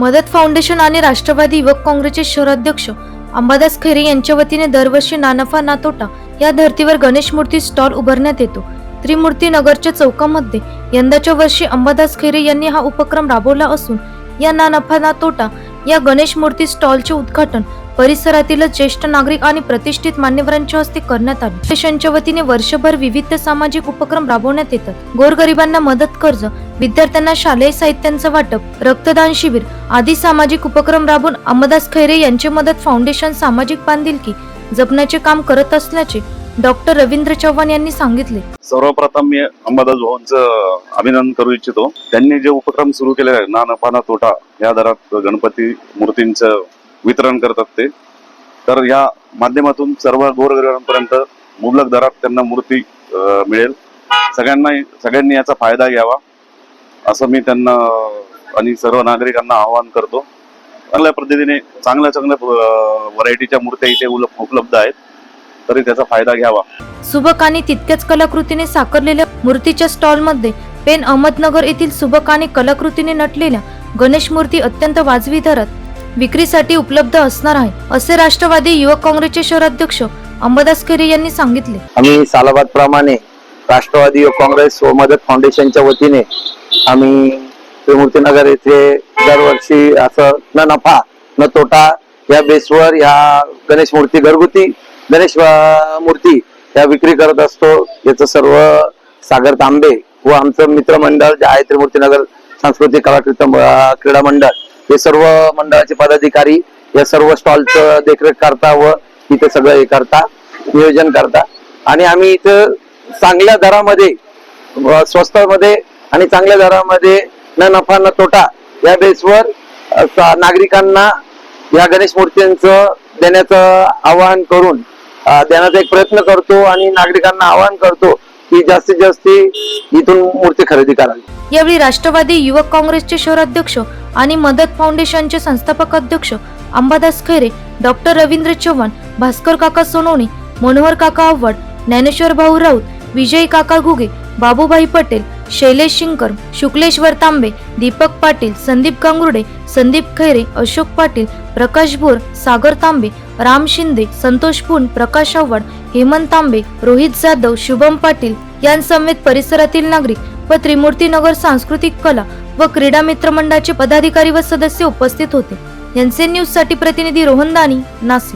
मदत फाउंडेशन आणि राष्ट्रवादी युवक काँग्रेसचे शहराध्यक्ष अंबादास खैरे यांच्या वतीने दरवर्षी ना नफा ना तोटा या धर्तीवर गणेश मूर्ती स्टॉल उभारण्यात येतो. त्रिमूर्ती नगरच्या चौकामध्ये यंदाच्या वर्षी अंबादास खैरे यांनी हा उपक्रम राबवला असून या ना नफा ना तोटा या गणेश मूर्ती स्टॉलचे उद्घाटन परिसरातील ज्येष्ठ नागरिक आणि प्रतिष्ठित मान्यवरांच्या हस्ते करण्यात आले. फाउंडेशनच्या वतीने वर्षभर विविध सामाजिक उपक्रम राबवण्यात येतात. गोरगरिबांना मदत, कर्ज, विद्यार्थ्यांना शालेय साहित्यांचं वाटप, रक्तदान शिबिर आदी सामाजिक उपक्रम राबवून अंबादास खैरे यांचे मदत फाउंडेशन सामाजिक बांधिलकी जपण्याचे काम करत असल्याचे डॉक्टर रवींद्र चव्हाण यांनी सांगितले. सर्वप्रथम मी अंबादास भाऊंचं अभिनंदन करू इच्छितो. त्यांनी जे उपक्रम सुरू केले आहे ना नफा ना तोटा या दरात गणपती मूर्तींचं वितरण करतात ते, तर या माध्यमातून सर्व गोरगरिबांपर्यंत मुबलक दरात त्यांना मूर्ती मिळेल. सगळ्यांनी याचा फायदा घ्यावा असं मी त्यांना आणि सर्व नागरिकांना आवाहन करतो. चांगल्या पद्धतीने चांगल्या व्हरायटीच्या मूर्त्या इथे उपलब्ध आहेत, तरी त्याचा फायदा घ्यावा. सुबक आणि तितक्याच कलाकृतीने साकारलेल्या मूर्तीच्या स्टॉलमध्ये पेन अहमदनगर येथील सुबक आणि कलाकृतीने नटलेल्या गणेश मूर्ती अत्यंत वाजवी दरात विक्रीसाठी उपलब्ध असणार आहे, असे राष्ट्रवादी युवक काँग्रेसचे शहराध्यक्ष अंबादास खैरे यांनी सांगितले. आम्ही सालाबाद प्रमाणे राष्ट्रवादी युवक काँग्रेस व मदत फाउंडेशनच्या वतीने आम्ही त्रिमूर्तीनगर येथे दरवर्षी असं न नफा न तोटा या बेसवर या गणेश मूर्ती, घरगुती गणेश मूर्ती या विक्री करत असतो. याचं सर्व सागर तांबे व आमचं मित्रमंडळ जे आहे त्रिमूर्तीनगर सांस्कृतिक कला क्रीडा मंडळ, हे सर्व मंडळाचे पदाधिकारी या सर्व स्टॉलचं देखरेख करता व इथे सगळं हे करता, नियोजन करता. आणि आम्ही इथं चांगल्या दरामध्ये, स्वस्तामध्ये आणि चांगल्या दरामध्ये न नफा न तोटा या बेसवर नागरिकांना या गणेश मूर्तींचं देण्याचं आवाहन करून देण्याचा एक प्रयत्न करतो आणि नागरिकांना आवाहन करतो की जास्तीत जास्त इथून मूर्ती खरेदी करावी. यावेळी राष्ट्रवादी युवक काँग्रेसचे शहराध्यक्ष आणि मदत फाउंडेशनचे संस्थापक अध्यक्ष अंबादास खैरे, डॉक्टर रवींद्र चव्हाण, भास्कर काका सोनवणे, मनोहर काका आव्हाड, ज्ञानेश्वर भाऊ राऊत, विजय काका घुगे, बाबूभाई पटेल, शैलेश शिंकर, शुक्लेश्वर तांबे, दीपक पाटील, संदीप गांगुर्डे, संदीप खैरे, अशोक पाटील, प्रकाश भोर, सागर तांबे, राम शिंदे, संतोष पुन, प्रकाश आव्हाड, हेमंत तांबे, रोहित जाधव, शुभम पाटील यांसमेत परिसरातील नागरिक व त्रिमूर्तीनगर सांस्कृतिक कला व क्रीडा मित्र मंडळाचे पदाधिकारी व सदस्य उपस्थित होते. एनसीएन न्यूज साठी प्रतिनिधी रोहन दानी, नाशिक.